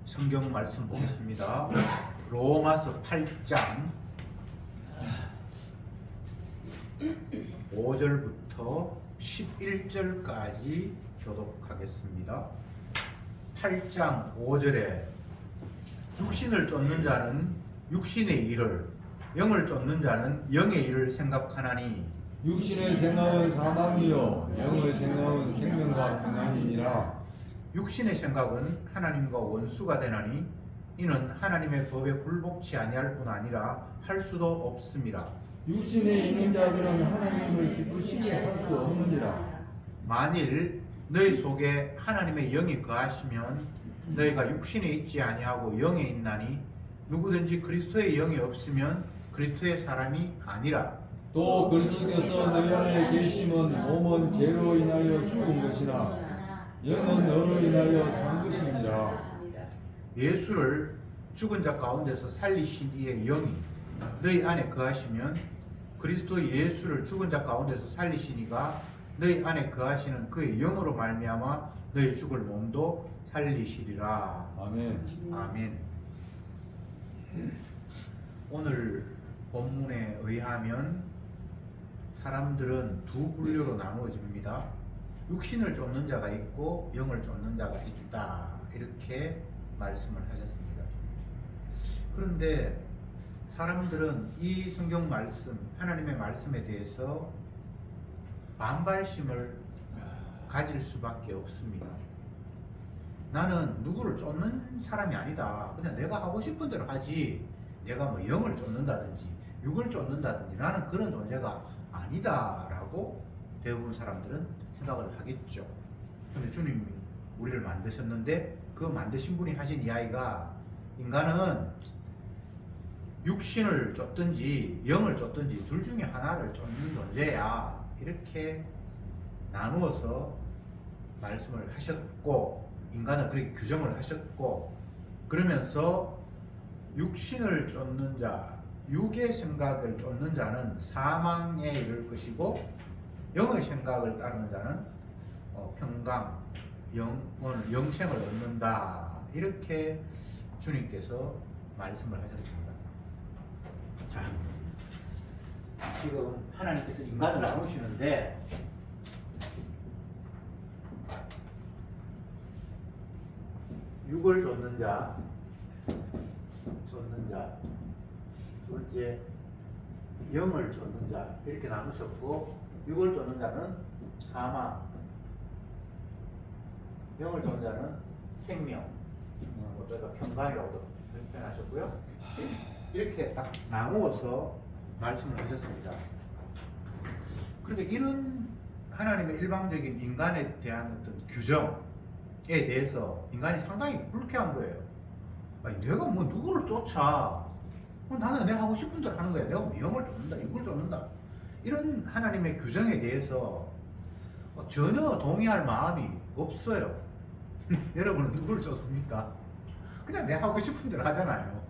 성경 말씀 보겠습니다. 로마서 8장 5절부터 11절까지 교독하겠습니다. 8장 5절에 육신을 쫓는 자는 육신의 일을, 영을 쫓는 자는 영의 일을 생각하나니 육신의 생각은 사망이요 영의 생각은 생명과 평안이니라. 육신의 생각은 하나님과 원수가 되나니 이는 하나님의 법에 굴복치 아니할 뿐 아니라 할 수도 없음이라. 육신에 있는 자들은 하나님을 기쁘시게 할 수 없느니라. 만일 너희 속에 하나님의 영이 거하시면 너희가 육신에 있지 아니하고 영에 있나니 누구든지 그리스도의 영이 없으면 그리스도의 사람이 아니라. 또 그리스도께서 너희 안에 계심은 몸은 죄로 인하여 죽은 것이나 영은 너로 인하여 산 것이니라. 예수를 죽은 자 가운데서 살리신 이의 영이 너희 안에 거하시면 그리스도 예수를 죽은 자 가운데서 살리신 이가 너희 안에 거하시는 그의 영으로 말미암아 너희 죽을 몸도 살리시리라. 아멘. 아멘. 오늘 본문에 의하면 사람들은 두 분류로 나누어집니다. 육신을 쫓는 자가 있고 영을 쫓는 자가 있다, 이렇게 말씀을 하셨습니다. 그런데 사람들은 이 성경 말씀, 하나님의 말씀에 대해서 반발심을 가질 수밖에 없습니다. 나는 누구를 쫓는 사람이 아니다. 그냥 내가 하고 싶은 대로 하지. 내가 뭐 영을 쫓는다든지 육을 쫓는다든지 나는 그런 존재가 아니다라고 대부분 사람들은 생각을 하겠죠. 그런데 주님이 우리를 만드셨는데 그 만드신 분이 하신 이야기가 인간은 육신을 쫓든지 영을 쫓든지 둘 중에 하나를 쫓는 존재야, 이렇게 나누어서 말씀을 하셨고 인간을 그렇게 규정을 하셨고, 그러면서 육신을 쫓는 자, 육의 생각을 쫓는 자는 사망에 이를 것이고 영의 생각을 따르는 자는 평강, 영생을 얻는다, 이렇게 주님께서 말씀을 하셨습니다. 자, 지금 하나님께서 인간을 나누시는데 육을 쫓는 자, 두 번째 영을 쫓는 자, 이렇게 나누셨고, 육을 쫓는 자는 사망, 영을 쫓는 자는 생명, 저희가 평강이라고 표현하셨고요. 이렇게 딱 나누어서 말씀을 하셨습니다. 그런데 이런 하나님의 일방적인 인간에 대한 어떤 규정에 대해서 인간이 상당히 불쾌한 거예요. 아니, 내가 뭐 누구를 쫓아? 나는 내가 하고 싶은 대로 하는 거야. 내가 뭐 영을 쫓는다, 육을 쫓는다, 이런 하나님의 규정에 대해서 전혀 동의할 마음이 없어요. 여러분은 누구를 쫓습니까? 그냥 내가 하고 싶은 대로 하잖아요.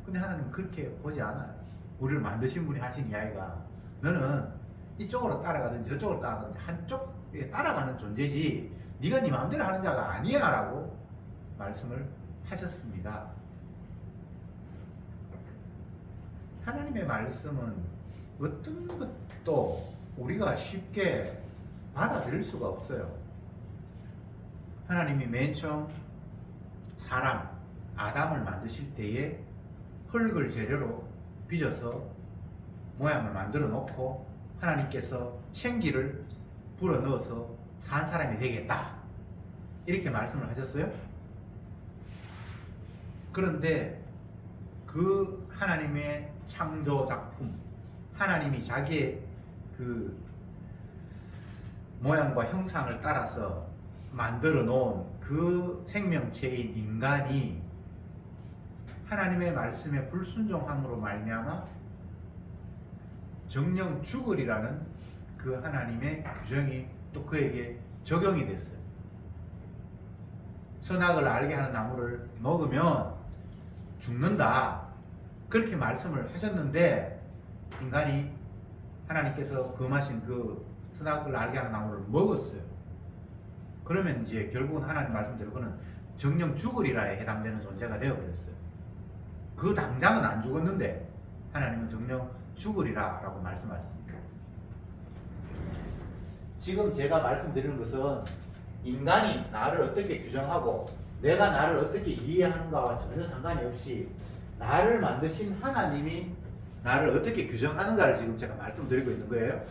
근데 하나님은 그렇게 보지 않아요. 우리를 만드신 분이 하신 이야기가 너는 이쪽으로 따라가든지 저쪽으로 따라가든지 한쪽에 따라가는 존재지 네가 네 마음대로 하는 자가 아니야 라고 말씀을 하셨습니다. 하나님의 말씀은 어떤 것도 우리가 쉽게 받아들일 수가 없어요. 하나님이 맨 처음 사람 아담을 만드실 때에 흙을 재료로 빚어서 모양을 만들어 놓고 하나님께서 생기를 불어 넣어서 산 사람이 되겠다, 이렇게 말씀을 하셨어요. 그런데 그 하나님의 창조 작품, 하나님이 자기의 그 모양과 형상을 따라서 만들어 놓은 그 생명체인 인간이 하나님의 말씀에 불순종함으로 말미암아 정령 죽으리라는 그 하나님의 규정이 또 그에게 적용이 됐어요. 선악을 알게 하는 나무를 먹으면 죽는다, 그렇게 말씀을 하셨는데 인간이 하나님께서 금하신 그 선악을 알게 하는 나무를 먹었어요. 그러면 이제 결국은 하나님 말씀대로 그는 정령 죽으리라에 해당되는 존재가 되어버렸어요. 그 당장은 안 죽었는데 하나님은 정령 죽으리라 라고 말씀하셨습니다. 지금 제가 말씀드리는 것은 인간이 나를 어떻게 규정하고 내가 나를 어떻게 이해하는가와 전혀 상관이 없이 나를 만드신 하나님이 나를 어떻게 규정하는가를 지금 제가 말씀드리고 있는 거예요.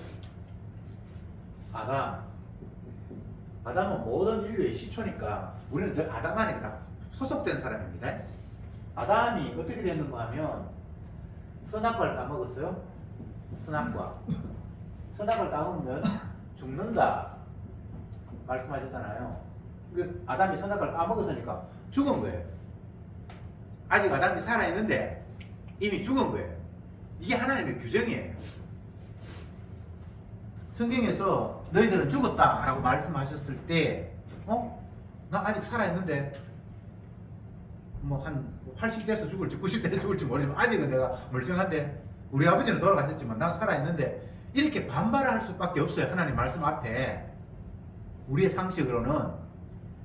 아담은 모든 인류의 시초니까 우리는 저 아담 안에 다 소속된 사람입니다. 아담이 어떻게 됐는가 하면 선악과를 따먹었어요. 선악과. 선악과를 따먹으면 죽는다 말씀하셨잖아요. 그 아담이 선악과를 따먹었으니까 죽은 거예요. 아직 아담이 살아있는데 이미 죽은 거예요. 이게 하나님의 규정이에요. 성경에서 너희들은 죽었다 라고 말씀하셨을 때 나 아직 살아있는데 뭐 한 80대에서 죽을지 90대에서 죽을지 모르지만 아직은 내가 멀쩡한데 우리 아버지는 돌아가셨지만 난 살아있는데 이렇게 반발할 수밖에 없어요. 하나님 말씀 앞에. 우리의 상식으로는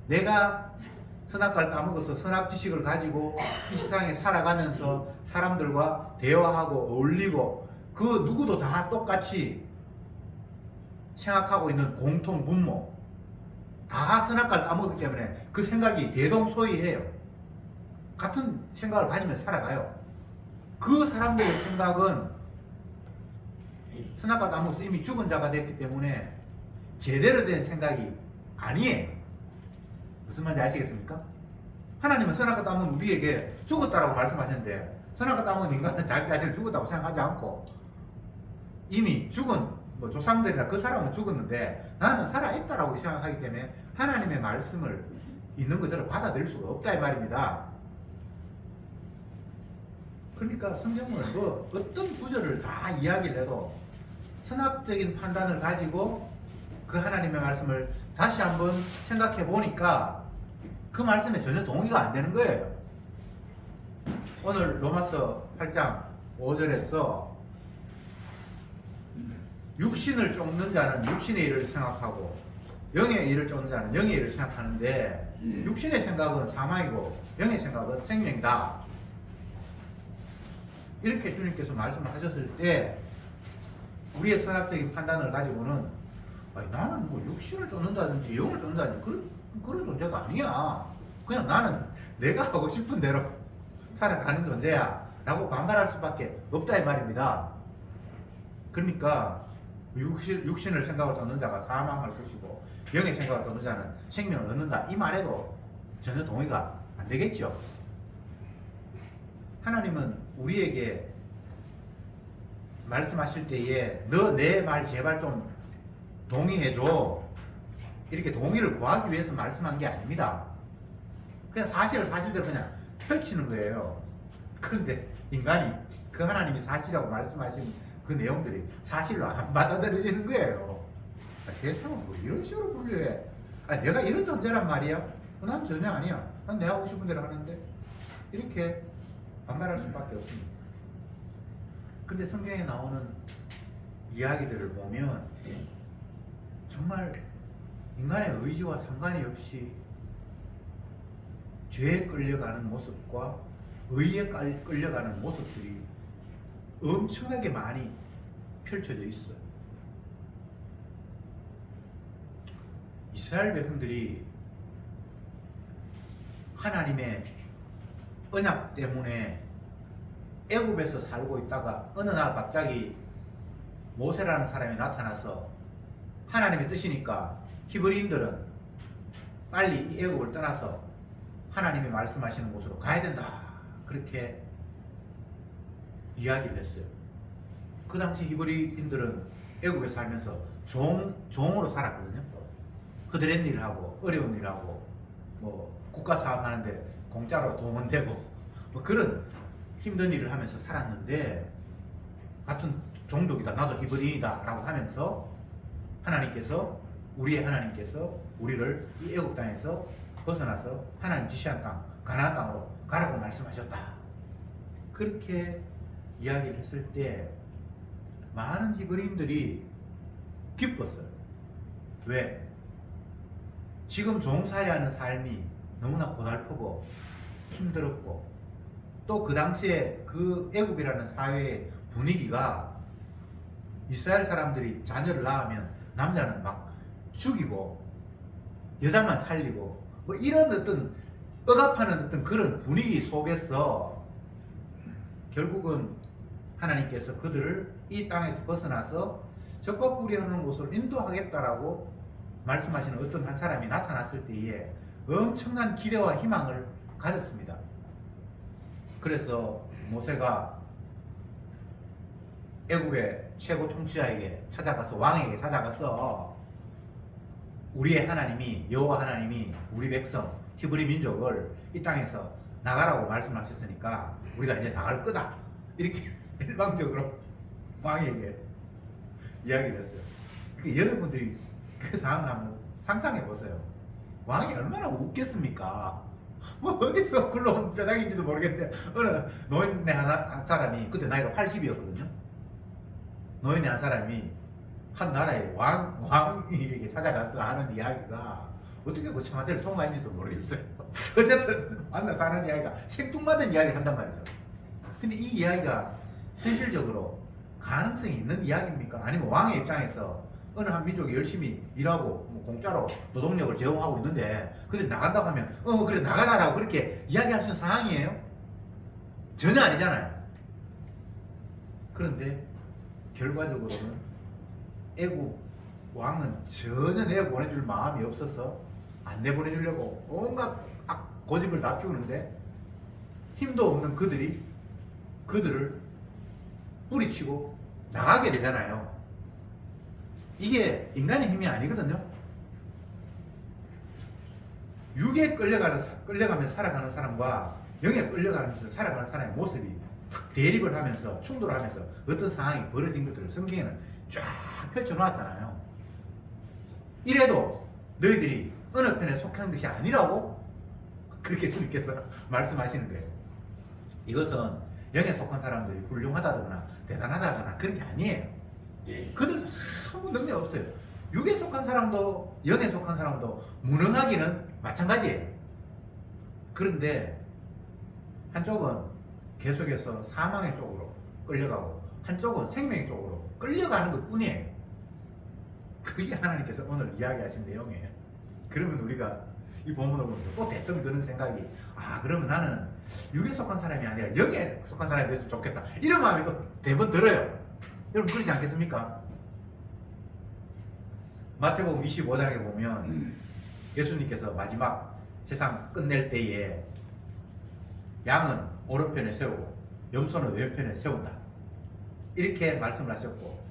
내가 선악과를 따먹어서 선악 지식을 가지고 이 세상에 살아가면서 사람들과 대화하고 어울리고 그 누구도 다 똑같이 생각하고 있는 공통 분모, 다 선악과를 따먹기 때문에 그 생각이 대동소이해요. 같은 생각을 가지면서 살아가요. 그 사람들의 생각은 선악과를 따먹어서 이미 죽은 자가 됐기 때문에 제대로 된 생각이 아니에요. 무슨 말인지 아시겠습니까? 하나님은 선악과 따먹은 우리에게 죽었다라고 말씀하셨는데 선악과 따먹은 인간은 자기 자신을 죽었다고 생각하지 않고 이미 죽은 뭐 조상들이나 그 사람은 죽었는데 나는 살아있다라고 생각하기 때문에 하나님의 말씀을 있는 그대로 받아들일 수가 없다 이 말입니다. 그러니까 성경은 뭐 어떤 구절을 다 이야기를 해도 선악적인 판단을 가지고 그 하나님의 말씀을 다시 한번 생각해 보니까 그 말씀에 전혀 동의가 안 되는 거예요. 오늘 로마서 8장 5절에서 육신을 쫓는 자는 육신의 일을 생각하고 영의 일을 쫓는 자는 영의 일을 생각하는데 육신의 생각은 사망이고 영의 생각은 생명이다. 이렇게 주님께서 말씀을 하셨을 때 우리의 선악적인 판단을 가지고는 아니, 나는 뭐 육신을 쫓는다든지 영을 쫓는다든지 그런 존재가 아니야. 그냥 나는 내가 하고 싶은 대로 살아가는 존재야 라고 반발할 수밖에 없다 이 말입니다. 그러니까 육신을 생각을 쫓는 자가 사망할 것이고 영의 생각을 쫓는 자는 생명을 얻는다 이 말에도 전혀 동의가 안 되겠죠. 하나님은 우리에게 말씀하실 때에 너 내 말 제발 좀 동의해줘 이렇게 동의를 구하기 위해서 말씀한 게 아닙니다. 그냥 사실을 사실대로 그냥 펼치는 거예요. 그런데 인간이 그 하나님이 사실이라고 말씀하신 그 내용들이 사실로 안 받아들여지는 거예요. 세상은 뭐 이런 식으로 분류해. 내가 이런 존재란 말이야? 난 전혀 아니야. 난 내가 하고 싶은 대로 하는데 이렇게 반발할 수밖에 없습니다. 근데 성경에 나오는 이야기들을 보면 정말 인간의 의지와 상관이 없이 죄에 끌려가는 모습과 의에 끌려가는 모습들이 엄청나게 많이 펼쳐져 있어요. 이스라엘 백성들이 하나님의 언약 때문에 애굽에서 살고 있다가 어느 날 갑자기 모세라는 사람이 나타나서 하나님의 뜻이니까 히브리인들은 빨리 이 애굽을 떠나서 하나님이 말씀하시는 곳으로 가야 된다. 그렇게 이야기를 했어요. 그 당시 히브리인들은 애굽에 살면서 종으로 살았거든요. 허드렛 일을 하고 어려운 일을 하고 뭐 국가 사업하는데 공짜로 돈은 되고 뭐 그런 힘든 일을 하면서 살았는데 같은 종족이다 나도 히브리인이다 라고 하면서 우리의 하나님께서 우리를 이 애굽 땅에서 벗어나서 하나님 지시한 땅 가나안 땅으로 가라고 말씀하셨다. 그렇게 이야기를 했을 때 많은 히브리인들이 기뻤어요. 왜? 지금 종살이하는 삶이 너무나 고달프고 힘들었고 또 그 당시에 그 애굽이라는 사회의 분위기가 이스라엘 사람들이 자녀를 낳으면 남자는 막 죽이고 여자만 살리고 뭐 이런 어떤 억압하는 어떤 그런 분위기 속에서 결국은 하나님께서 그들을 이 땅에서 벗어나서 적과 꿀이 흐르는 곳으로 인도하겠다라고 말씀하시는 어떤 한 사람이 나타났을 때에 엄청난 기대와 희망을 가졌습니다. 그래서 모세가 애굽의 최고 통치자에게 찾아가서 왕에게 찾아가서 우리의 하나님이 여호와 하나님이 우리 백성 히브리 민족을 이 땅에서 나가라고 말씀하셨으니까 우리가 이제 나갈 거다 이렇게 일방적으로 왕에게 이야기를 했어요. 그러니까 여러분들이 그 상황을 한번 상상해 보세요. 왕이 얼마나 웃겠습니까? 뭐 어디서 굴러온 뼈다귀인지도 모르겠는데 어느 노인네 한 사람이 그때 나이가 80이었거든요. 노인네 한 사람이 한 나라의 왕에게 찾아가서 하는 이야기가 어떻게 그 청와대를 통과했는지도 모르겠어요. 어쨌든 만나서 하는 이야기가 생뚱맞은 이야기를 한단 말이죠. 근데 이 이야기가 현실적으로 가능성이 있는 이야기입니까? 아니면 왕의 입장에서 어느 한 민족이 열심히 일하고 뭐 공짜로 노동력을 제공하고 있는데 그들이 나간다고 하면 그래 나가라라고 그렇게 이야기할 수 있는 상황이에요? 전혀 아니잖아요. 그런데 결과적으로는 애국 왕은 전혀 내보내줄 마음이 없어서 안 내보내주려고 온갖 고집을 다 피우는데 힘도 없는 그들을 뿌리치고 나가게 되잖아요. 이게 인간의 힘이 아니거든요. 육에 끌려가면서 살아가는 사람과 영에 끌려가면서 살아가는 사람의 모습이 탁 대립을 하면서 충돌을 하면서 어떤 상황이 벌어진 것들을 성경에는 쫙 펼쳐놓았잖아요. 이래도 너희들이 어느 편에 속한 것이 아니라고 그렇게 주님께서 말씀하시는 거예요. 이것은 영에 속한 사람들이 훌륭하다거나 대단하다거나 그런 게 아니에요. 그들은 아무 능력 없어요. 육에 속한 사람도 영에 속한 사람도 무능하기는 마찬가지예요. 그런데 한쪽은 계속해서 사망의 쪽으로 끌려가고 한쪽은 생명의 쪽으로 끌려가는 것 뿐이에요. 그게 하나님께서 오늘 이야기하신 내용이에요. 그러면 우리가 이 본문을 보면서 또 대뜸 드는 생각이 그러면 나는 육에 속한 사람이 아니라 영에 속한 사람이 됐으면 좋겠다 이런 마음이 또 대번 들어요. 여러분 그렇지 않겠습니까? 마태복음 25장에 보면 예수님께서 마지막 세상 끝낼 때에 양은 오른편에 세우고 염소는 왼편에 세운다 이렇게 말씀을 하셨고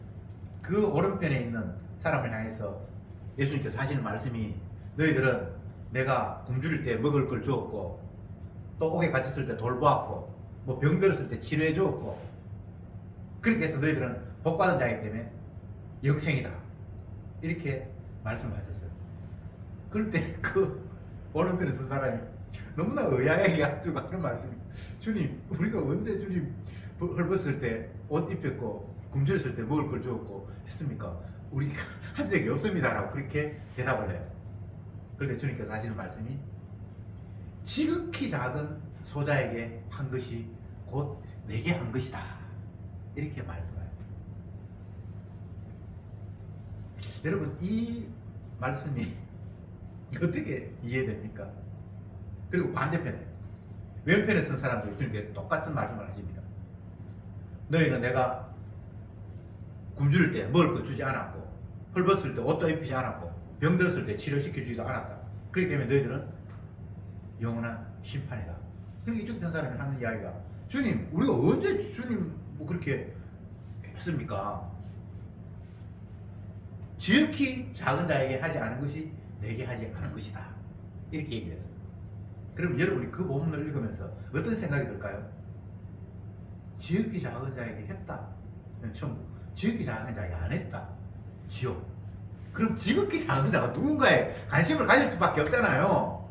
그 오른편에 있는 사람을 향해서 예수님께서 하시는 말씀이 너희들은 내가 굶주릴 때 먹을 걸 주었고 또 옥에 갇혔을 때 돌보았고 뭐 병 들었을 때 치료해 주었고 그렇게 해서 너희들은 복받은 자이기 때문에 영생이다 이렇게 말씀을 하셨어요. 그럴 때 그 오른편에 선 사람이 너무나 의아하게 가지고 하는 말씀이 주님 우리가 언제 주님 헐벗을 때 옷 입혔고 굶주렸을 때 먹을 걸 주었고 했습니까? 우리가 한 적이 없습니다라고 그렇게 대답을 해요. 그럴 때 주님께서 하시는 말씀이 지극히 작은 소자에게 한 것이 곧 내게 한 것이다 이렇게 말씀해요. 여러분 이 말씀이 어떻게 이해됩니까? 그리고 반대편에 왼편에 쓴 사람들이 주님께 똑같은 말씀을 하십니다. 너희는 내가 굶주릴 때 먹을 거 주지 않았고 헐벗을 때 옷도 입히지 않았고 병 들었을 때 치료시켜 주지도 않았다. 그렇기 때문에 너희들은 영원한 심판이다. 그러니까 이쪽 편 사람이 하는 이야기가 주님 우리가 언제 주님 뭐 그렇게 했습니까? 지극히 작은 자에게 하지 않은 것이 내게 하지 않은 것이다 이렇게 얘기를 했어요. 그럼 여러분이 그 본문을 읽으면서 어떤 생각이 들까요? 지극히 작은 자에게 했다 천국, 지극히 작은 자에게 안 했다 지옥. 그럼 지극히 작은 자가 누군가에 관심을 가질 수밖에 없잖아요.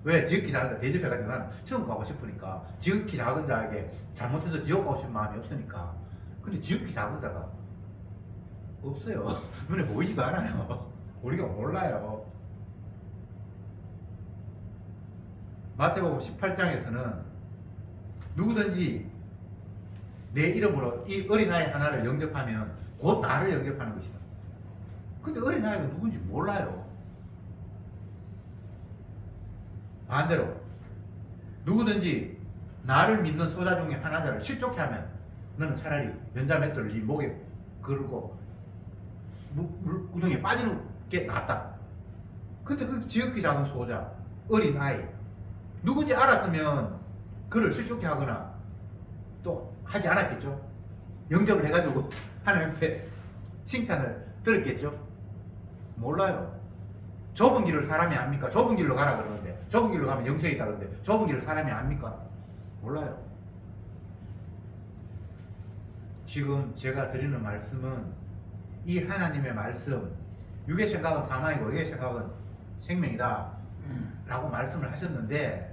왜? 지극히 작은 자 대접해가지고 나는 천국 가고 싶으니까. 지극히 작은 자에게 잘못해서 지옥 가고 싶은 마음이 없으니까. 근데 지극히 작은 자가 없어요. 눈에 보이지도 않아요. 우리가 몰라요. 마태복음 18장에서는 누구든지 내 이름으로 이 어린아이 하나를 영접하면 곧 나를 영접하는 것이다. 근데 어린아이가 누군지 몰라요. 반대로 누구든지 나를 믿는 소자 중에 하나자를 실족해 하면 너는 차라리 연자맷돌을 네 목에 걸고 물구덩이에 빠지는 게 낫다. 근데 그 지극히 작은 소자, 어린아이 누군지 알았으면 그를 실족해 하거나 또 하지 않았겠죠. 영접을 해가지고 하나님 앞에 칭찬을 들었겠죠. 몰라요. 좁은 길을 사람이 압니까? 좁은 길로 가라 그러는데, 좁은 길로 가면 영생이 있다 그러는데 좁은 길을 사람이 압니까? 몰라요. 지금 제가 드리는 말씀은 이 하나님의 말씀, 육의 생각은 사망이고 영의 생각은 생명이다 라고 말씀을 하셨는데,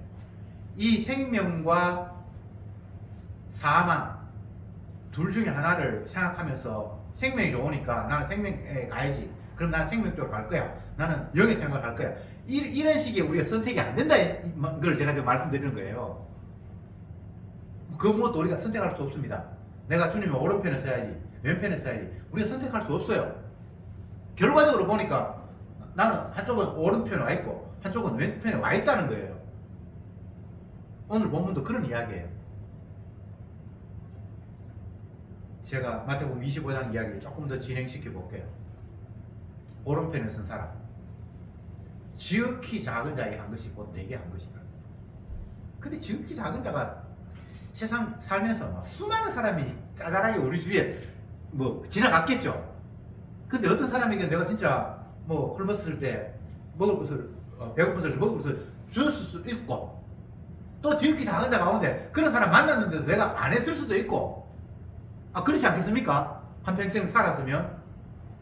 이 생명과 사망 둘 중에 하나를 생각하면서 생명이 좋으니까 나는 생명에 가야지, 그럼 나는 생명 쪽으로 갈 거야, 나는 영의 생각을 할 거야, 이런 식의 우리가 선택이 안 된다, 걸 제가 지금 말씀드리는 거예요. 그 무엇도 우리가 선택할 수 없습니다. 내가 주님의 오른편에 서야지 왼편에 서야지, 우리가 선택할 수 없어요. 결과적으로 보니까 나는 한쪽은 오른편에 와 있고 한쪽은 왼편에 와 있다는 거예요. 오늘 본문도 그런 이야기예요. 제가 마태복음 25장 이야기를 조금 더 진행시켜 볼게요. 오른편에 선 사람, 지극히 작은 자에게 한 것이 곧 내게 한 것이다. 근데 지극히 작은 자가 세상 살면서 막 수많은 사람이 짜잘하게 우리 주위에 뭐 지나갔겠죠. 근데 어떤 사람에게 내가 진짜 뭐 굶었을 때 먹을 것을, 배고팠을 때 먹을 것을 주었을 수 있고, 또 지극히 작은 자 가운데 그런 사람 만났는데도 내가 안 했을 수도 있고, 그렇지 않겠습니까? 한평생 살았으면.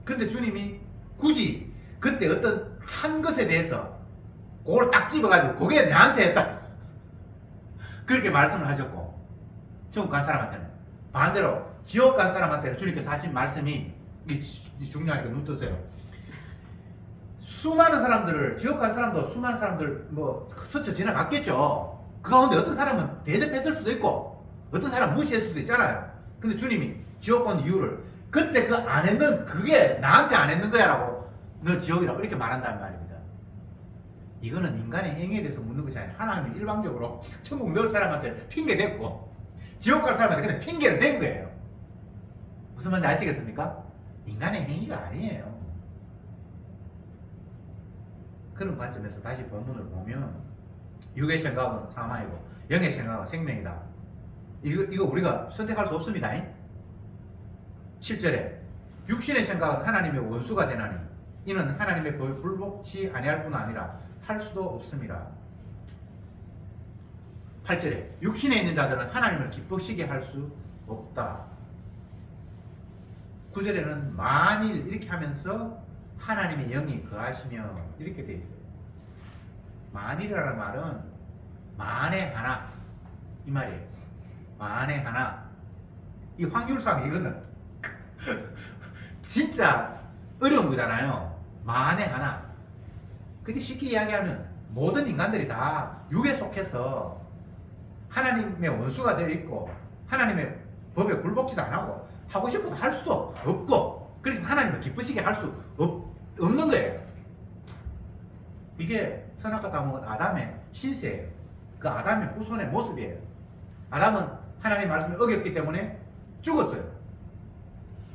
그런데 주님이 굳이 그때 어떤 한 것에 대해서 그걸 딱 집어가지고 그게 내한테 했다 그렇게 말씀을 하셨고, 지옥 간 사람한테는, 반대로 지옥 간 사람한테는 주님께서 하신 말씀이 이게 중요하니까 눈 뜨세요. 수많은 사람들을, 지옥 간 사람도 수많은 사람들 뭐 스쳐 지나갔겠죠. 그 가운데 어떤 사람은 대접했을 수도 있고 어떤 사람 무시했을 수도 있잖아요. 근데 주님이 지옥 간 이유를 그때 그 안 했는, 그게 나한테 안 했는 거야 라고, 너 지옥이라고 이렇게 말한다는 말입니다. 이거는 인간의 행위에 대해서 묻는 것이 아니라 하나님이 일방적으로 천국 넣을 사람한테 핑계 댔고 지옥 갈 사람한테 그냥 핑계를 댄 거예요. 무슨 말인지 아시겠습니까? 인간의 행위가 아니에요. 그런 관점에서 다시 본문을 보면 육의 생각은 사망이고 영의 생각은 생명이다. 이거 우리가 선택할 수 없습니다. 7절에 육신의 생각은 하나님의 원수가 되나니 이는 하나님의 법에 불복치 아니할 뿐 아니라 할 수도 없습니다. 8절에 육신에 있는 자들은 하나님을 기쁘시게 할 수 없다. 9절에는 만일 이렇게 하면서 하나님의 영이 거하시며 이렇게 되어 있어요. 만일이라는 말은 만에 하나 이 말이에요. 만에 하나. 이 확률상 이거는 진짜 어려운 거잖아요. 만에 하나. 그게 쉽게 이야기하면 모든 인간들이 다 육에 속해서 하나님의 원수가 되어 있고 하나님의 법에 굴복지도 안 하고 하고 싶어도 할 수도 없고, 그래서 하나님을 기쁘시게 할 수 없는 거예요. 이게 선악과 따먹은 아담의 신세예요. 그 아담의 후손의 모습이에요. 아담은 하나님의 말씀을 어겼기 때문에 죽었어요.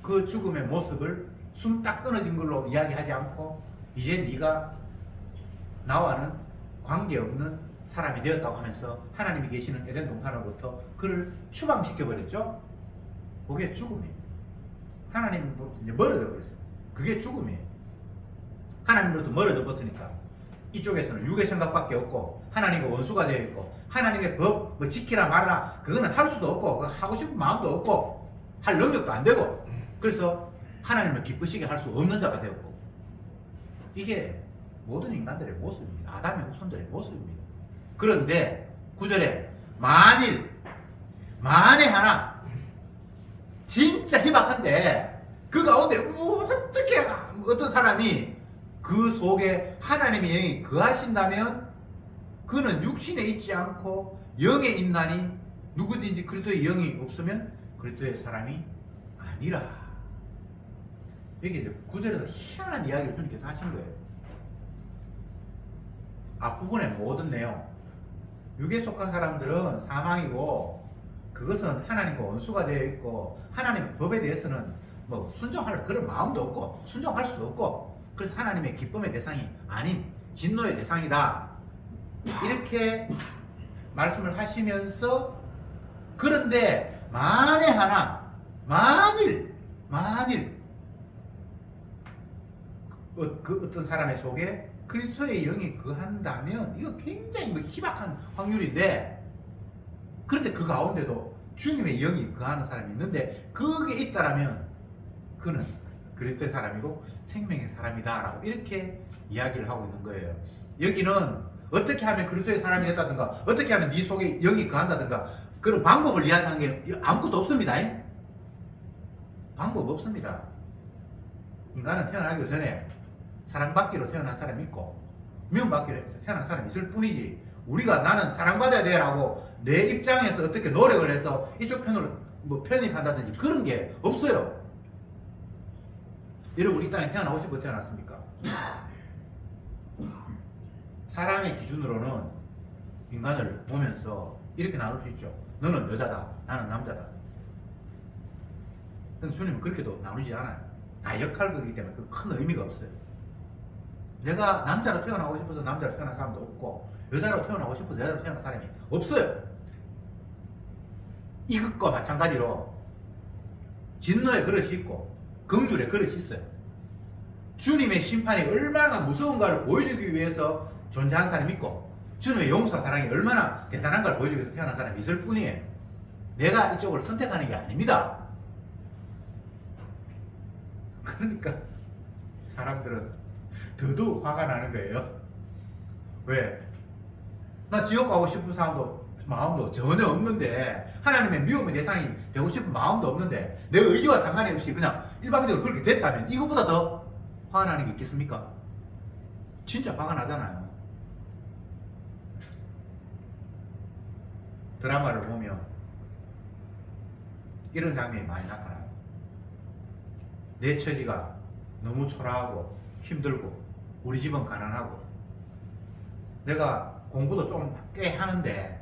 그 죽음의 모습을 숨 딱 끊어진 걸로 이야기하지 않고 이제 네가 나와는 관계없는 사람이 되었다고 하면서 하나님이 계시는 에덴 동산으로부터 그를 추방시켜버렸죠. 그게 죽음이에요. 하나님으로부터 이제 멀어져 버렸어요. 그게 죽음이에요. 하나님으로부터 멀어져 버렸으니까 이쪽에서는 육의 생각밖에 없고 하나님과 원수가 되어 있고 하나님의 법 뭐 지키라 말라 그거는 할 수도 없고 하고 싶은 마음도 없고 할 능력도 안 되고, 그래서 하나님을 기쁘시게 할 수 없는 자가 되었고, 이게 모든 인간들의 모습입니다. 아담의 후손들의 모습입니다. 그런데 9절에 만에 하나 진짜 희박한데 그 가운데 어떻게 어떤 사람이 그 속에 하나님의 영이 거하신다면 그는 육신에 있지 않고 영에 있나니 누구든지 그리스도의 영이 없으면 그리스도의 사람이 아니라. 이게 이제 구절에서 희한한 이야기를 주님께서 하신 거예요. 앞부분의 모든 내용, 육에 속한 사람들은 사망이고 그것은 하나님과 원수가 되어 있고 하나님의 법에 대해서는 뭐 순종할 그런 마음도 없고 순종할 수도 없고 그래서 하나님의 기쁨의 대상이 아닌 진노의 대상이다, 이렇게 말씀을 하시면서, 그런데 만에 하나 만일 그 어떤 사람의 속에 그리스도의 영이 거한다면 이거 굉장히 뭐 희박한 확률인데, 그런데 그 가운데도 주님의 영이 거하는 사람이 있는데 그게 있다라면 그는 그리스도의 사람이고 생명의 사람이다 라고 이렇게 이야기를 하고 있는 거예요. 여기는 어떻게 하면 그리스도의 사람이 됐다든가 어떻게 하면 네 속에 영이 거한다든가 그런 방법을 이야기하는 게 아무것도 없습니다. 방법 없습니다. 인간은 태어나기 전에 사랑받기로 태어난 사람이 있고 미움받기로 태어난 사람이 있을 뿐이지, 우리가 나는 사랑받아야 돼 라고 내 입장에서 어떻게 노력을 해서 이쪽 편으로 뭐 편입한다든지 그런 게 없어요. 여러분 이 땅에 태어나고 싶어 태어났습니까? 사람의 기준으로는 인간을 보면서 이렇게 나눌 수 있죠. 너는 여자다, 나는 남자다. 근데 주님은 그렇게도 나누지 않아요. 다 역할극이기 때문에 그 큰 의미가 없어요. 내가 남자로 태어나고 싶어서 남자로 태어난 사람도 없고 여자로 태어나고 싶어서 여자로 태어난 사람이 없어요. 이것과 마찬가지로 진노의 그릇이 있고 긍휼의 그릇이 있어요. 주님의 심판이 얼마나 무서운가를 보여주기 위해서 존재한 사람이 있고 주님의 용서와 사랑이 얼마나 대단한가를 보여주기 위해서 태어난 사람이 있을 뿐이에요. 내가 이쪽을 선택하는 게 아닙니다. 그러니까 사람들은 더더욱 화가 나는 거예요. 왜? 나 지옥 가고 싶은 사람도 마음도 전혀 없는데, 하나님의 미움의 대상이 되고 싶은 마음도 없는데 내 의지와 상관이 없이 그냥 일방적으로 그렇게 됐다면 이거보다 더 화가 나는 게 있겠습니까? 진짜 화가 나잖아요. 드라마를 보면 이런 장면이 많이 나타나요. 내 처지가 너무 초라하고 힘들고 우리 집은 가난하고 내가 공부도 좀 꽤 하는데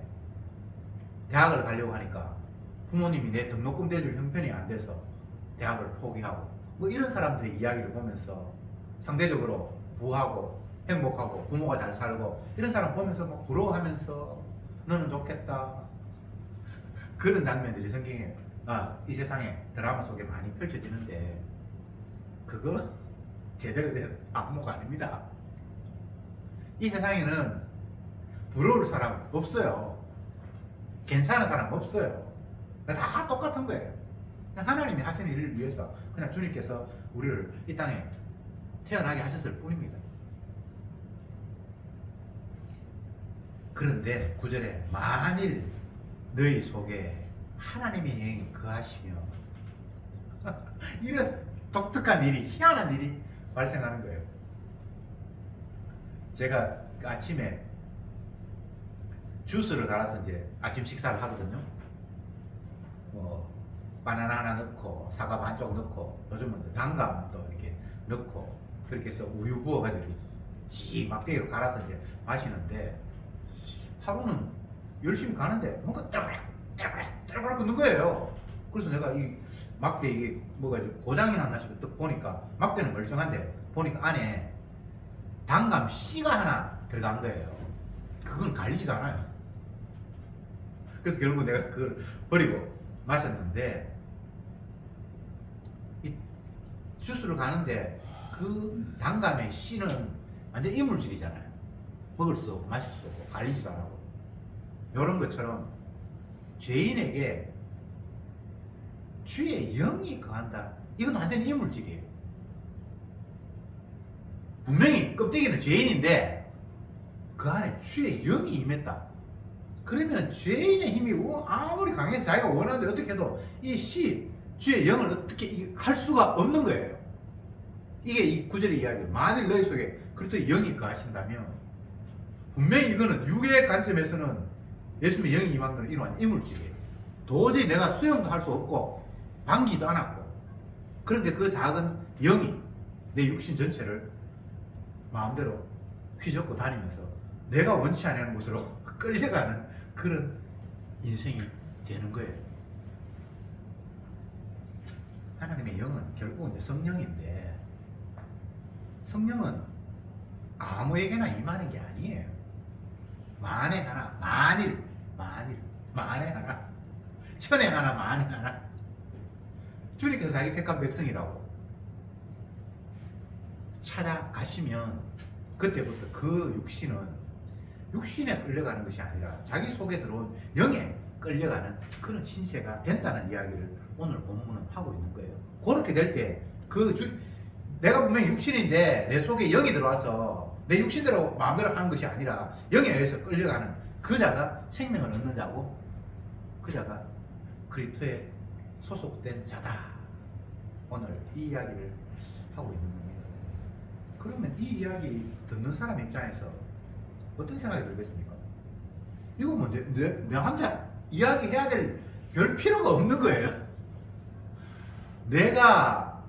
대학을 가려고 하니까 부모님이 내 등록금 대줄 형편이 안 돼서 대학을 포기하고, 뭐 이런 사람들의 이야기를 보면서 상대적으로 부하고 행복하고 부모가 잘 살고 이런 사람 보면서 막 부러워하면서 너는 좋겠다, 그런 장면들이 성경에 이 세상에 드라마 속에 많이 펼쳐지는데 그거 제대로 된 안목가 아닙니다. 이 세상에는 부러울 사람 없어요. 괜찮은 사람 없어요. 다 똑같은 거예요. 하나님이 하시는 일을 위해서 그냥 주님께서 우리를 이 땅에 태어나게 하셨을 뿐입니다. 그런데 9절에 만일 너희 속에 하나님의 영이 거하시며 이런 독특한 일이, 희한한 일이 발생하는 거예요. 제가 아침에 주스를 갈아서 이제 아침 식사를 하거든요. 뭐 바나나 하나 넣고 사과 반쪽 넣고 요즘은 단감도 이렇게 넣고 그렇게 해서 우유 부어가지고 지 막대기로 갈아서 이제 마시는데, 하루는 열심히 가는데 뭔가 따라락 긋는 거예요. 그래서 내가 이 막대 이게 뭐가 고장이 났나 싶어 딱 보니까 막대는 멀쩡한데 보니까 안에 단감 씨가 하나 들어간 거예요. 그건 갈리지도 않아요. 그래서 결국 내가 그걸 버리고 마셨는데, 이 주스를 가는데 그 단감의 씨는 완전 이물질이잖아요. 먹을 수 없고 마실 수 없고 갈리지도 않고, 이런 것처럼 죄인에게 주의 영이 거한다. 이건 완전히 이물질이에요. 분명히 껍데기는 죄인인데 그 안에 주의 영이 임했다. 그러면 죄인의 힘이 아무리 강해서 자기가 원하는데 어떻게 해도 주의 영을 어떻게 할 수가 없는 거예요. 이게 이 구절의 이야기예요. 만일 너희 속에 그리스도의 영이 거하신다면 분명히 이거는 육의 관점에서는 예수님의 영이 임한 것은 이러한 이물질이에요. 도저히 내가 수용도 할 수 없고 반기도 않았고, 그런데 그 작은 영이 내 육신 전체를 마음대로 휘젓고 다니면서 내가 원치 않는 곳으로 끌려가는 그런 인생이 되는 거예요. 하나님의 영은 결국은 이제 성령인데, 성령은 아무에게나 임하는 게 아니에요. 만에 하나, 만에 하나, 천에 하나, 만에 하나. 주님께서 자기 택한 백성이라고 찾아가시면 그때부터 그 육신에 끌려가는 것이 아니라 자기 속에 들어온 영에 끌려가는 그런 신세가 된다는 이야기를 오늘 본문은 하고 있는 거예요. 그렇게 될 때 내가 분명히 육신인데 내 속에 영이 들어와서 내 육신대로 마음대로 하는 것이 아니라 영에 의해서 끌려가는 그 자가 생명을 얻는 자고, 그 자가 그리스도에 소속된 자다. 오늘 이 이야기를 하고 있는 겁니다. 그러면 이 이야기 듣는 사람 입장에서 어떤 생각이 들겠습니까? 이거 뭐 내한테 이야기해야 될 별 필요가 없는 거예요. 내가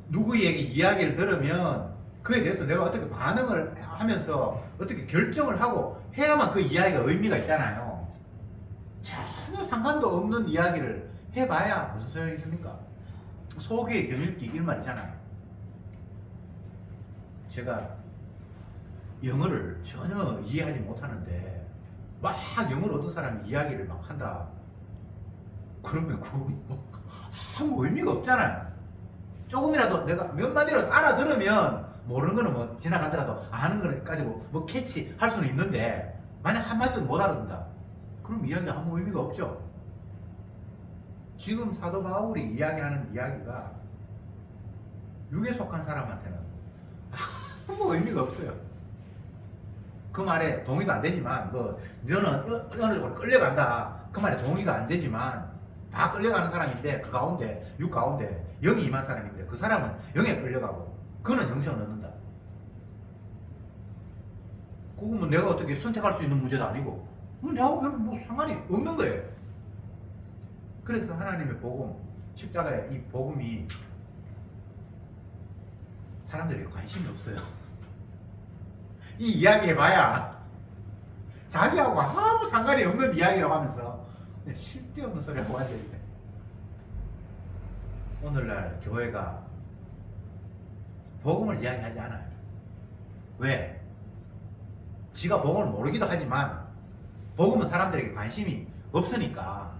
누구에게 이야기를 들으면 그에 대해서 내가 어떻게 반응을 하면서 어떻게 결정을 하고 해야만 그 이야기가 의미가 있잖아요. 전혀 상관도 없는 이야기를 해봐야 무슨 소용이 있습니까? 소기의 경일기 이런 말이잖아요. 제가 영어를 전혀 이해하지 못하는데 막 영어를 얻은 사람이 이야기를 막 한다. 그러면 그거 뭐 아무 의미가 없잖아요. 조금이라도 내가 몇 마디로 알아들으면 모르는 거는 뭐 지나가더라도 아는 거는 가지고 뭐 캐치할 수는 있는데, 만약 한마디도 못 알아듣는다. 그럼 이야기가 아무 의미가 없죠. 지금 사도 바울이 이야기하는 이야기가 육에 속한 사람한테는 아무 의미가 없어요. 그 말에 동의도 안 되지만, 뭐 너는 어느 쪽으로 끌려간다, 그 말에 동의도 안 되지만 다 끌려가는 사람인데, 그 가운데 육 가운데 영이 임한 사람인데 그 사람은 영에 끌려가고 그는 영생을 얻는다. 그건 뭐 내가 어떻게 선택할 수 있는 문제도 아니고 내하고 별로 뭐 상관이 없는 거예요. 그래서 하나님의 복음, 십자가의 이 복음이 사람들이 관심이 없어요. 이 이야기 해봐야 자기하고 아무 상관이 없는 이야기라고 하면서 쓸데없는 소리하고 앉아있네. 오늘날 교회가 복음을 이야기하지 않아요. 왜? 지가 복음을 모르기도 하지만 복음은 사람들에게 관심이 없으니까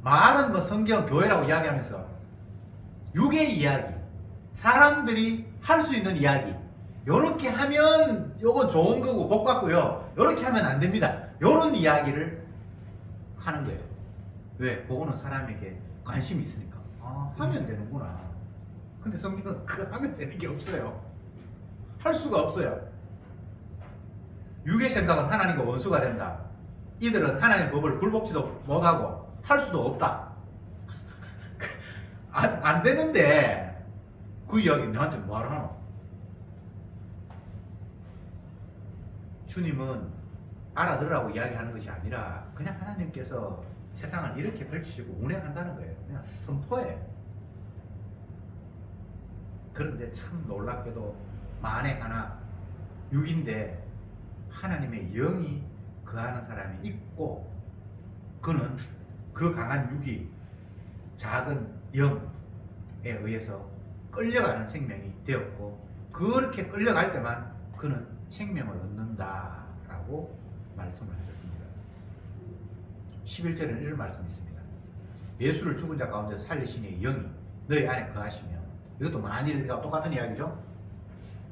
많은 뭐 성경, 교회라고 이야기하면서 육의 이야기, 사람들이 할 수 있는 이야기, 요렇게 하면 요건 좋은 거고 복 받고요, 요렇게 하면 안 됩니다, 요런 이야기를 하는 거예요. 왜? 그거는 사람에게 관심이 있으니까. 아, 하면 되는구나. 근데 성경은 하면 되는 게 없어요. 할 수가 없어요. 육의 생각은 하나님과 원수가 된다. 이들은 하나님의 법을 굴복지도 못하고 할 수도 없다. 안 되는데 그 이야기 내한테 뭐하러 하노? 주님은 알아들으라고 이야기하는 것이 아니라 그냥 하나님께서 세상을 이렇게 펼치시고 운행한다는 거예요. 그냥 선포해. 그런데 참 놀랍게도 만에 하나 육인데 하나님의 영이 거하는 사람이 있고, 그는 그 강한 육이 작은 영에 의해서 끌려가는 생명이 되었고, 그렇게 끌려갈 때만 그는 생명을 얻는다라고 말씀을 하셨습니다. 11절에는 이런 말씀이 있습니다. 예수를 죽은 자 가운데 살리시니 영이 너희 안에 거하시면, 이것도 만일과 똑같은 이야기죠.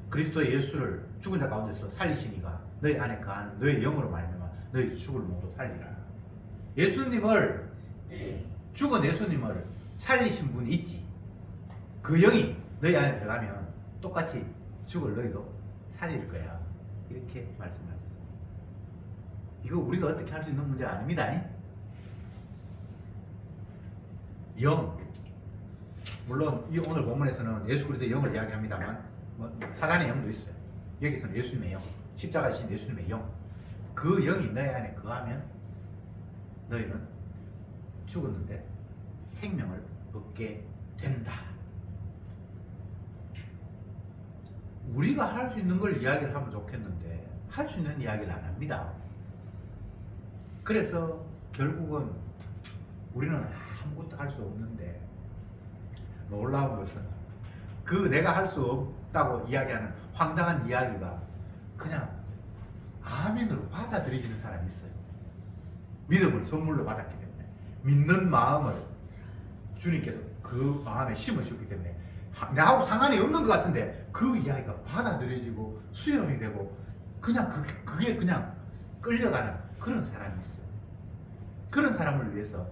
그리스도의 예수를 죽은 자 가운데서 살리시니가 너희 안에 거하는 너희 영으로 말미암아 너희 죽을 몸도 살리라. 예수님을, 죽은 예수님을 살리신 분이 있지. 그 영이 너희 안에 들어가면 똑같이 죽을 너희도 살릴 거야. 이렇게 말씀하셨습니다. 이거 우리가 어떻게 할 수 있는 문제 아닙니다. 영, 물론 이 오늘 본문에서는 예수 그리스도의 영을 이야기합니다만 뭐 사단의 영도 있어요. 여기서는 예수님의 영, 십자가에 신 예수님의 영, 그 영이 너희 안에 거하면 너희는 죽었는데 생명을 얻게 된다. 우리가 할 수 있는 걸 이야기를 하면 좋겠는데 할 수 있는 이야기를 안 합니다. 그래서 결국은 우리는 아무것도 할 수 없는데, 놀라운 것은 그 내가 할 수 없다고 이야기하는 황당한 이야기가 그냥 아멘으로 받아들여지는 사람이 있어요. 믿음을 선물로 받았기 때문에, 믿는 마음을 주님께서 그 마음에 심으셨기 때문에 나하고 상관이 없는 것 같은데 그 이야기가 받아들여지고 수용이 되고 그냥 그게 그냥 끌려가는 그런 사람이 있어요. 그런 사람을 위해서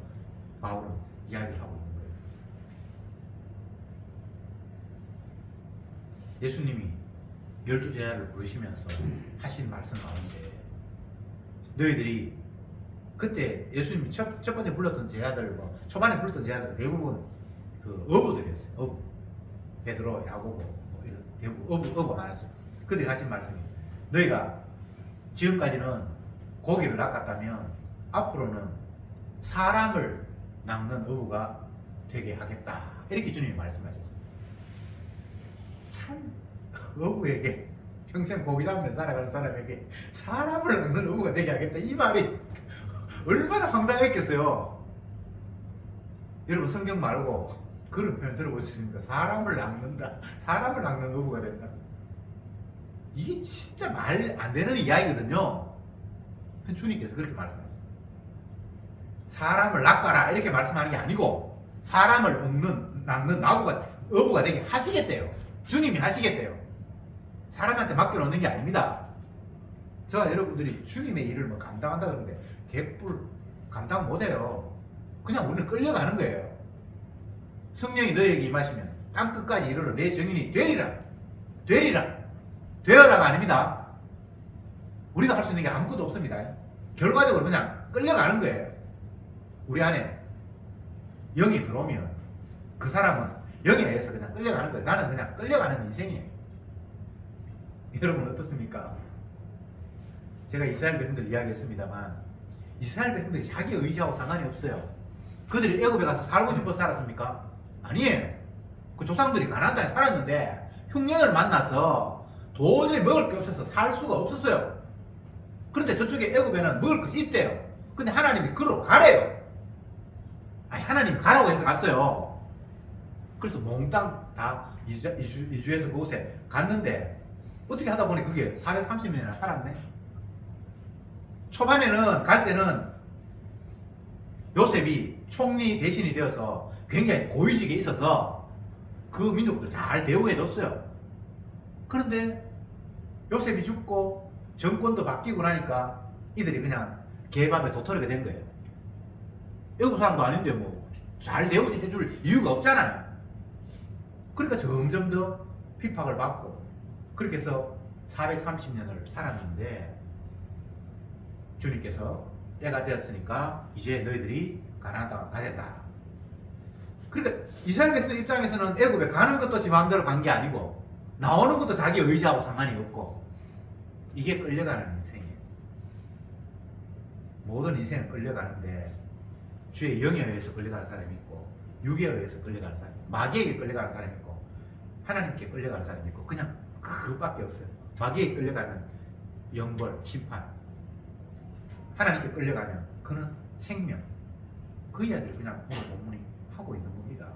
바울은 이야기를 하고 있는 거예요. 예수님이 12제자를 부르시면서 하신 말씀 가운데 너희들이 그때 예수님이 첫 번째 불렀던 제자들, 뭐 초반에 불렀던 제자들 대부분 그 어부들이었어요. 어부. 베드로, 야고보, 뭐 이런 대부분 어부가 많았어요. 그들이 하신 말씀이 너희가 지금까지는 고기를 낚았다면 앞으로는 사람을 낚는 어부가 되게 하겠다. 이렇게 주님이 말씀하셨어요. 참 어부에게 평생 고기 잡는 살아가는 사람에게 사람을 낚는 어부가 되게 하겠다. 이 말이 얼마나 황당했겠어요. 여러분 성경 말고 그런 표현 들어보셨습니까? 사람을 낚는다. 사람을 낚는 어부가 된다. 이게 진짜 말 안 되는 이야기거든요. 주님께서 그렇게 말씀하셨어요. 사람을 낚아라 이렇게 말씀하는 게 아니고 사람을 낚는 어부가 되게 하시겠대요. 주님이 하시겠대요. 사람한테 맡겨놓는 게 아닙니다. 저와 여러분들이 주님의 일을 뭐 감당한다 그러는데 개뿔 감당 못해요. 그냥 우리는 끌려가는 거예요. 성령이 너에게 임하시면 땅끝까지 이르러 내 증인이 되리라. 되어라가 아닙니다. 우리가 할 수 있는 게 아무것도 없습니다. 결과적으로 그냥 끌려가는 거예요. 우리 안에 영이 들어오면 그 사람은 영에 의해서 그냥 끌려가는 거예요. 나는 그냥 끌려가는 인생이에요. 여러분 어떻습니까? 제가 이스라엘 백성들 이야기했습니다만 이스라엘 백성들이 자기 의지하고 상관이 없어요. 그들이 애굽에 가서 살고 싶어서 살았습니까? 아니에요. 그 조상들이 가나안 땅에 살았는데 흉년을 만나서 도저히 먹을 게 없어서 살 수가 없었어요. 그런데 저쪽에 애굽에는 먹을 것이 있대요. 근데 하나님이 그로 가래요. 아니 하나님이 가라고 해서 갔어요. 그래서 몽땅 다 이주해서 그곳에 갔는데 어떻게 하다 보니 그게 430년이나 살았네. 초반에는 갈 때는 요셉이 총리 대신이 되어서 굉장히 고위직에 있어서 그 민족들 잘 대우해줬어요. 그런데 요셉이 죽고 정권도 바뀌고 나니까 이들이 그냥 개밥에 도토리가 된 거예요. 애국 사람도 아닌데 뭐 잘 대우해줄 이유가 없잖아요. 그러니까 점점 더 핍박을 받고 그렇게 해서 430년을 살았는데 주님께서 때가 되었으니까 이제 너희들이 가나안 땅을 가겠다. 그러니까 이스라엘 백성 입장에서는 애굽에 가는 것도 지 마음대로 간 게 아니고 나오는 것도 자기 의지하고 상관이 없고 이게 끌려가는 인생이에요. 모든 인생은 끌려가는데 주의 영에 의해서 끌려가는 사람이 있고 육에 의해서 끌려가는 사람이 있고 마귀에게 끌려가는 사람이 있고 하나님께 끌려가는 사람이 있고 그냥 그것밖에 없어요. 마귀에게 끌려가는 영벌, 심판, 하나님께 끌려가면 그는 생명. 그 이야기를 그냥 오늘 본문이 하고 있는 겁니다.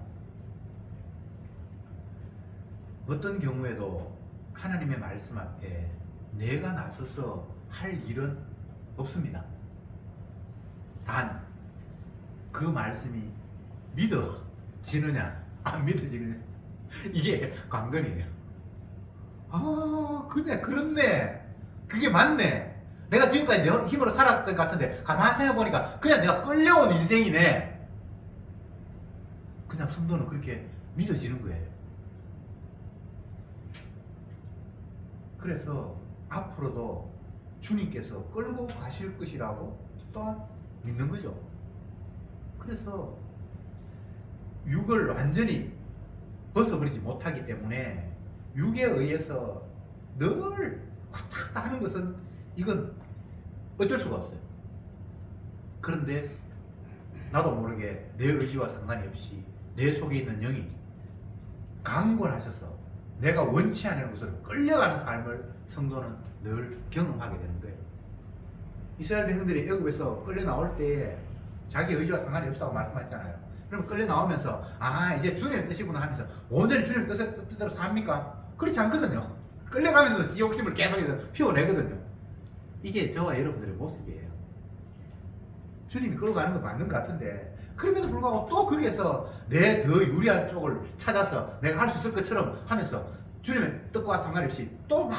어떤 경우에도 하나님의 말씀 앞에 내가 나서서 할 일은 없습니다. 단 그 말씀이 믿어지느냐 안 믿어지느냐 이게 관건이에요. 아 그렇네, 그게 맞네, 내가 지금까지 내 힘으로 살았던 것 같은데 가만히 생각해보니까 그냥 내가 끌려온 인생이네. 그냥 성도는 그렇게 믿어지는 거예요. 그래서 앞으로도 주님께서 끌고 가실 것이라고 또한 믿는 거죠. 그래서 육을 완전히 벗어버리지 못하기 때문에 육에 의해서 늘 왔다 갔다 하는 것은 이건 어쩔 수가 없어요. 그런데 나도 모르게 내 의지와 상관이 없이 내 속에 있는 영이 강권하셔서 내가 원치 않는 것으로 끌려가는 삶을 성도는 늘 경험하게 되는 거예요. 이스라엘 백성들이 애굽에서 끌려 나올 때 자기 의지와 상관이 없다고 말씀하셨잖아요. 그럼 끌려 나오면서 이제 주님의 뜻이구나 하면서 온전히 주님의 뜻대로 삽니까? 그렇지 않거든요. 끌려가면서 지 욕심을 계속해서 피워내거든요. 이게 저와 여러분들의 모습이에요. 주님이 끌어가는 건 맞는 것 같은데 그럼에도 불구하고 또 거기에서 내 더 유리한 쪽을 찾아서 내가 할 수 있을 것처럼 하면서 주님의 뜻과 상관없이 또 막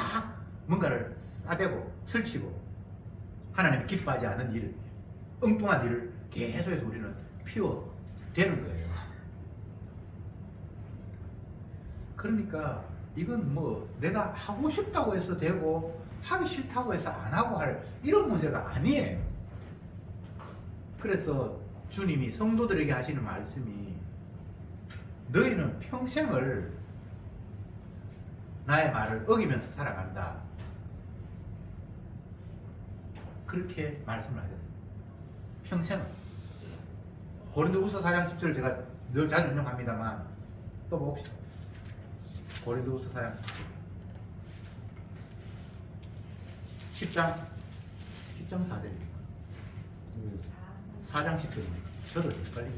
뭔가를 싸대고 설치고 하나님이 기뻐하지 않은 일, 엉뚱한 일을 계속해서 우리는 피워대는 거예요. 그러니까 이건 뭐 내가 하고 싶다고 해서 되고 하기 싫다고 해서 안 하고 할 이런 문제가 아니에요. 그래서 주님이 성도들에게 하시는 말씀이 너희는 평생을 나의 말을 어기면서 살아간다. 그렇게 말씀을 하셨어요. 평생을. 고린도후서 4장 10절을 제가 늘 자주 인용합니다만 또 봅시다. 고린도후서 4장 10절. 10장 4절입니까? 4장 10절입니까? 저도 헷갈려요.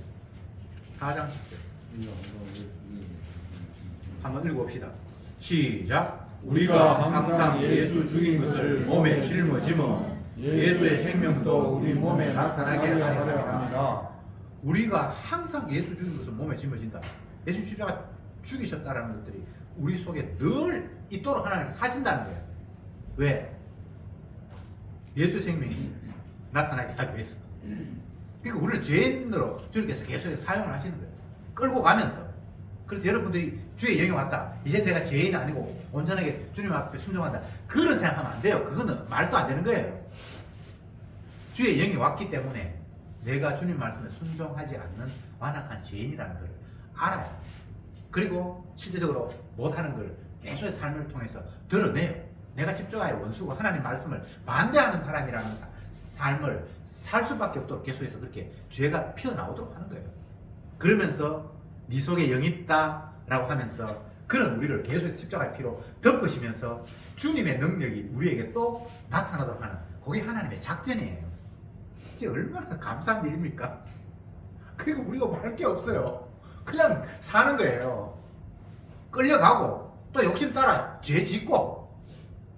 4장 10절. 한번 읽어봅시다. 시작. 우리가 항상 예수 죽인 것을 몸에 짊어지며 예수의 생명도 우리 몸에 나타나게 하려 합니다. 우리가 항상 예수 죽인 것을 몸에 짊어진다. 예수 십자가 죽이셨다라는 것들이 우리 속에 늘 있도록 하나님께서 하신다는 거예요. 왜? 예수 생명이 나타나게 하기 위해서. 그러니까 우리를 죄인으로 주님께서 계속 사용을 하시는 거예요. 끌고 가면서. 그래서 여러분들이 주의 영이 왔다. 이제 내가 죄인이 아니고 온전하게 주님 앞에 순종한다. 그런 생각하면 안 돼요. 그거는 말도 안 되는 거예요. 주의 영이 왔기 때문에 내가 주님 말씀에 순종하지 않는 완악한 죄인이라는 걸 알아요. 그리고 실제적으로 못하는 걸 계속의 삶을 통해서 드러내요. 내가 십자가의 원수고 하나님 말씀을 반대하는 사람이라는 삶을 살 수밖에 없도록 계속해서 그렇게 죄가 피어나오도록 하는 거예요. 그러면서 네 속에 영이 있다 라고 하면서 그런 우리를 계속 십자가의 피로 덮으시면서 주님의 능력이 우리에게 또 나타나도록 하는 그게 하나님의 작전이에요. 이게 얼마나 감사한 일입니까? 그리고 우리가 말 게 없어요. 그냥 사는 거예요. 끌려가고 또 욕심 따라 죄 짓고.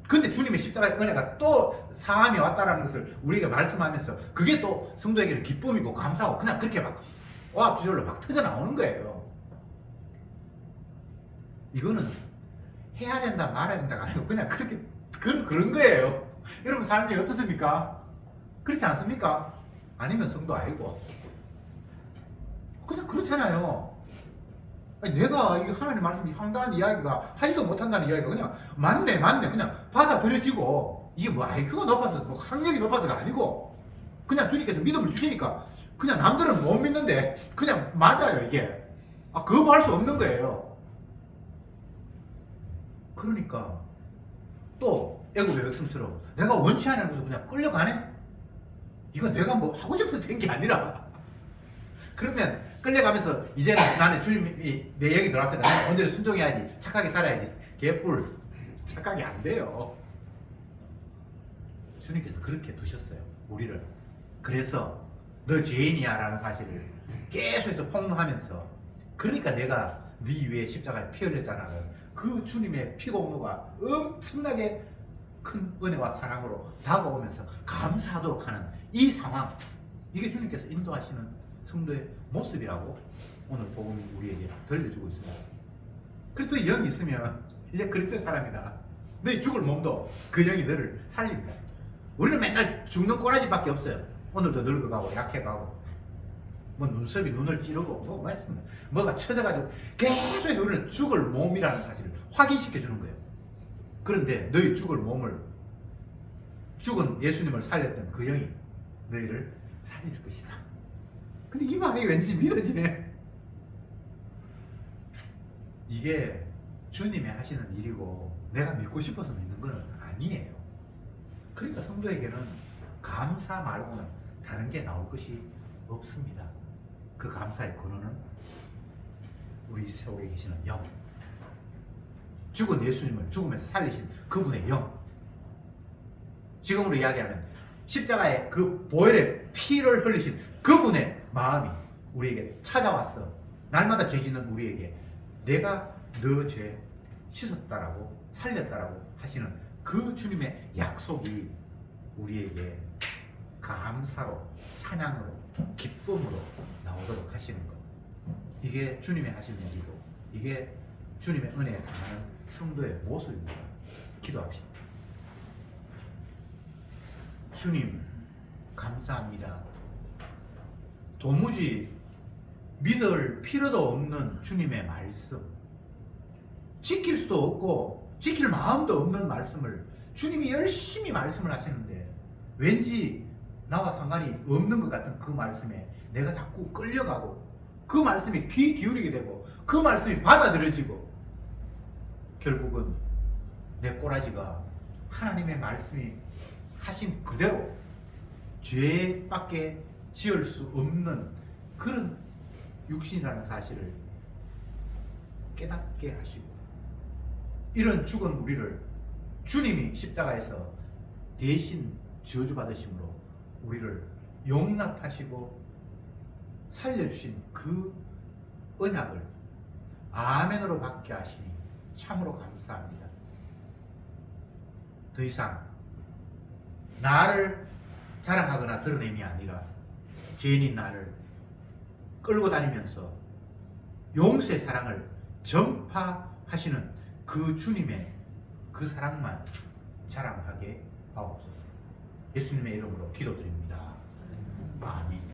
근데 주님의 십자가의 은혜가 또 사함이 왔다라는 것을 우리에게 말씀하면서 그게 또 성도에게는 기쁨이고 감사하고 그냥 그렇게 막 오합지졸로 막 터져 나오는 거예요. 이거는 해야 된다 말아야 된다가 아니고 그냥 그렇게 그런 거예요. 여러분 삶이 어떻습니까? 그렇지 않습니까? 아니면 성도 아니고 그냥 그렇잖아요. 아니, 내가 이 하나님 말씀이 한다는 이야기가 하지도 못한다는 이야기가 그냥 맞네 그냥 받아들여지고 이게 뭐 IQ가 높아서 뭐 학력이 높아서가 아니고 그냥 주님께서 믿음을 주시니까 그냥 남들은 못 믿는데 그냥 맞아요. 이게 거부할 수 없는 거예요. 그러니까 또 애굽의 백성처럼 내가 원치 않은 것을 그냥 끌려가네? 이건 내가 뭐 하고 싶어서 된 게 아니라 그러면 끌려가면서 이제는 나는 주님이 내 영이 들어왔으니까 나는 오늘은 순종해야지 착하게 살아야지 개뿔 착하게 안 돼요. 주님께서 그렇게 두셨어요. 우리를. 그래서 너 죄인이야 라는 사실을 계속해서 폭로하면서 그러니까 내가 네 위에 십자가에 피 흘렸잖아. 그 주님의 피 공로가 엄청나게 큰 은혜와 사랑으로 다가오면서 감사하도록 하는 이 상황, 이게 주님께서 인도하시는 성도의 모습이라고 오늘 복음이 우리에게 들려주고 있습니다. 그리스도의 영이 있으면 이제 그리스도의 사람이다. 너희 죽을 몸도 그 영이 너를 살린다. 우리는 맨날 죽는 꼬라지밖에 없어요. 오늘도 늙어가고 약해가고 뭐 눈썹이 눈을 찌르고 뭐가 쳐져가지고 계속해서 우리는 죽을 몸이라는 사실을 확인시켜주는 거예요. 그런데 너희 죽을 몸을 죽은 예수님을 살렸던 그 영이 너희를 살릴 것이다. 근데 이 말이 왠지 믿어지네. 이게 주님이 하시는 일이고 내가 믿고 싶어서 믿는 건 아니에요. 그러니까 성도에게는 감사 말고는 다른 게 나올 것이 없습니다. 그 감사의 근원은 우리 세월에 계시는 영, 죽은 예수님을 죽음에서 살리신 그분의 영, 지금으로 이야기하면 십자가의 그 보혈의 피를 흘리신 그분의 마음이 우리에게 찾아왔어. 날마다 죄 짓는 우리에게 내가 너 죄 씻었다라고 살렸다라고 하시는 그 주님의 약속이 우리에게 감사로, 찬양으로, 기쁨으로 나오도록 하시는 것. 이게 주님의 하시는 일이고 이게 주님의 은혜에 당하는 성도의 모습입니다. 기도합시다. 주님 감사합니다. 도무지 믿을 필요도 없는 주님의 말씀, 지킬 수도 없고 지킬 마음도 없는 말씀을 주님이 열심히 말씀을 하시는데 왠지 나와 상관이 없는 것 같은 그 말씀에 내가 자꾸 끌려가고 그 말씀에 귀 기울이게 되고 그 말씀이 받아들여지고 결국은 내 꼬라지가 하나님의 말씀이 하신 그대로 죄밖에 지을 수 없는 그런 육신이라는 사실을 깨닫게 하시고 이런 죽은 우리를 주님이 십자가에서 대신 저주받으심으로 우리를 용납하시고 살려주신 그 언약을 아멘으로 받게 하시니 참으로 감사합니다. 더 이상 나를 자랑하거나 드러냄이 아니라 죄인인 나를 끌고 다니면서 용서의 사랑을 전파하시는 그 주님의 그 사랑만 자랑하게 하옵소서. 예수님의 이름으로 기도드립니다.